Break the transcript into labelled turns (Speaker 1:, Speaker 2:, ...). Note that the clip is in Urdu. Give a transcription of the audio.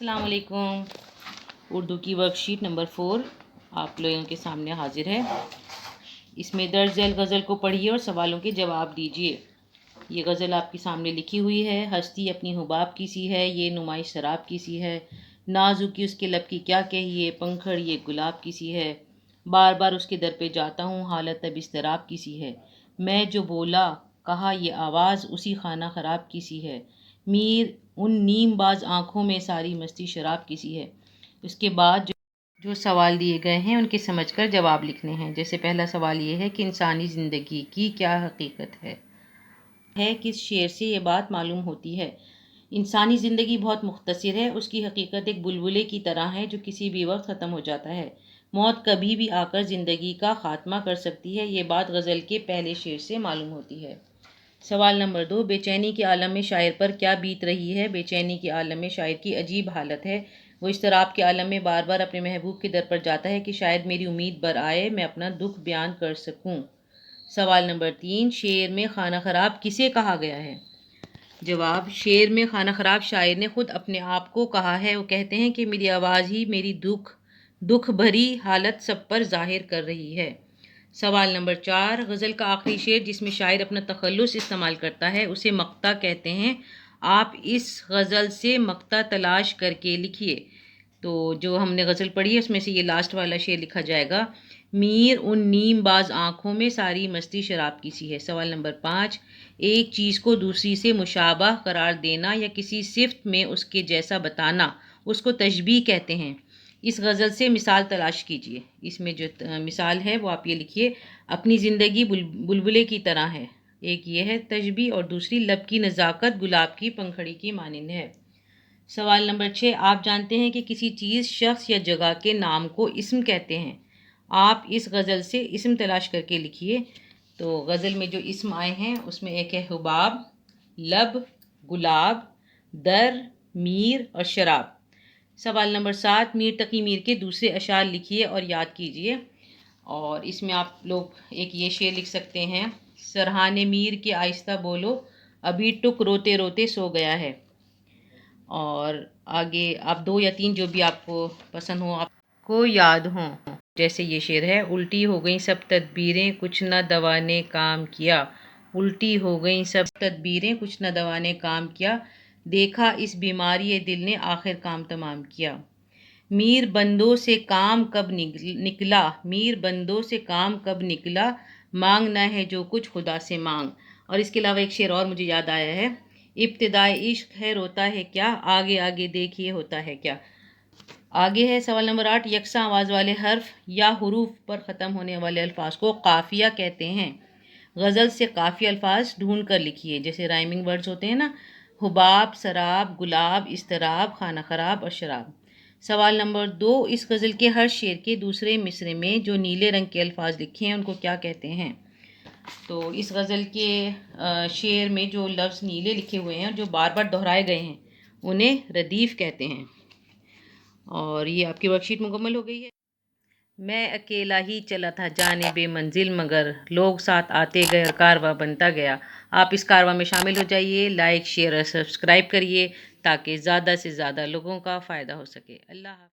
Speaker 1: السلام علیکم۔ اردو کی ورکشیٹ نمبر 4 آپ لوگوں کے سامنے حاضر ہے۔ اس میں درج ذیل غزل کو پڑھیے اور سوالوں کے جواب دیجیے۔ یہ غزل آپ کے سامنے لکھی ہوئی ہے۔ ہستی اپنی حباب کی سی ہے، یہ نمائش شراب کی سی ہے۔ نازکی اس کے لب کی کیا کہیے، پنکھڑ یہ گلاب کی سی ہے۔ بار بار اس کے در پہ جاتا ہوں، حالت اب اضطراب کی سی ہے۔ میں جو بولا کہا یہ آواز اسی خانہ خراب کی سی ہے۔ میر ان نیم باز آنکھوں میں ساری مستی شراب کی سی ہے۔ اس کے بعد جو سوال دیے گئے ہیں ان کے سمجھ کر جواب لکھنے ہیں۔ جیسے پہلا سوال یہ ہے کہ انسانی زندگی کی کیا حقیقت ہے کس شعر سے یہ بات معلوم ہوتی ہے۔ انسانی زندگی بہت مختصر ہے، اس کی حقیقت ایک بلبلے کی طرح ہے جو کسی بھی وقت ختم ہو جاتا ہے۔ موت کبھی بھی آ کر زندگی کا خاتمہ کر سکتی ہے، یہ بات غزل کے پہلے شعر سے معلوم ہوتی ہے۔ سوال نمبر 2، بے چینی کے عالم میں شاعر پر کیا بیت رہی ہے؟ بے چینی کے عالم میں شاعر کی عجیب حالت ہے۔ وہ اضطراب کے عالم میں بار بار اپنے محبوب کے در پر جاتا ہے کہ شاید میری امید بر آئے، میں اپنا دکھ بیان کر سکوں۔ سوال نمبر 3، شعر میں خانہ خراب کسے کہا گیا ہے؟ جواب، شعر میں خانہ خراب شاعر نے خود اپنے آپ کو کہا ہے۔ وہ کہتے ہیں کہ میری آواز ہی میری دکھ بھری حالت سب پر ظاہر کر رہی ہے۔ سوال نمبر 4، غزل کا آخری شعر جس میں شاعر اپنا تخلص استعمال کرتا ہے اسے مقطع کہتے ہیں۔ آپ اس غزل سے مقطع تلاش کر کے لکھیے۔ تو جو ہم نے غزل پڑھی ہے اس میں سے یہ لاسٹ والا شعر لکھا جائے گا۔ میر ان نیم باز آنکھوں میں ساری مستی شراب کی سی ہے۔ سوال نمبر 5، ایک چیز کو دوسری سے مشابہ قرار دینا یا کسی صفت میں اس کے جیسا بتانا اس کو تشبیہ کہتے ہیں۔ اس غزل سے مثال تلاش کیجیے۔ اس میں جو مثال ہے وہ آپ یہ لکھیے، اپنی زندگی بلبلے کی طرح ہے۔ ایک یہ ہے تشبیہ اور دوسری لب کی نزاکت گلاب کی پنکھڑی کی مانند ہے۔ سوال نمبر 6، آپ جانتے ہیں کہ کسی چیز، شخص یا جگہ کے نام کو اسم کہتے ہیں۔ آپ اس غزل سے اسم تلاش کر کے لکھیے۔ تو غزل میں جو اسم آئے ہیں اس میں ایک ہے حباب، لب، گلاب، در، میر اور شراب۔ سوال نمبر 7، میر تقی میر کے دوسرے اشعار لکھیے اور یاد کیجیے۔ اور اس میں آپ لوگ ایک یہ شعر لکھ سکتے ہیں، سرہانے میر کے آہستہ بولو، ابھی ٹک روتے روتے سو گیا ہے۔ اور آگے آپ 2 یا 3 جو بھی آپ کو پسند ہوں، آپ کو یاد ہوں۔ جیسے یہ شعر ہے، الٹی ہو گئیں سب تدبیریں کچھ نہ دوا نے کام کیا۔ الٹی ہو گئیں سب تدبیریں کچھ نہ دوا نے کام کیا، دیکھا اس بیماری دل نے آخر کام تمام کیا۔ میر بندوں سے کام کب نکلا، میر بندوں سے کام کب نکلا، مانگنا ہے جو کچھ خدا سے مانگ۔ اور اس کے علاوہ ایک شعر اور مجھے یاد آیا ہے، ابتدائے عشق ہے روتا ہے کیا، آگے آگے دیکھیے ہوتا ہے کیا۔ آگے ہے سوال نمبر 8، یکساں آواز والے حرف یا حروف پر ختم ہونے والے الفاظ کو قافیہ کہتے ہیں۔ غزل سے قافیہ الفاظ ڈھونڈ کر لکھیے، جیسے رائمنگ ورڈز ہوتے ہیں نا، حباب، سراب، گلاب، اضطراب، خانہ خراب اور شراب۔ سوال نمبر 2، اس غزل کے ہر شعر کے دوسرے مصرعے میں جو نیلے رنگ کے الفاظ لکھے ہیں ان کو کیا کہتے ہیں؟ تو اس غزل کے شعر میں جو لفظ نیلے لکھے ہوئے ہیں جو بار بار دہرائے گئے ہیں انہیں ردیف کہتے ہیں۔ اور یہ آپ کی ورک شیٹ مکمل ہو گئی ہے۔ میں اکیلا ہی چلا تھا جانب منزل، مگر لوگ ساتھ آتے گئے اور کارواں بنتا گیا۔ آپ اس کارواں میں شامل ہو جائیے، لائک، شیئر اور سبسکرائب کریے تاکہ زیادہ سے زیادہ لوگوں کا فائدہ ہو سکے۔ اللہ حافظ۔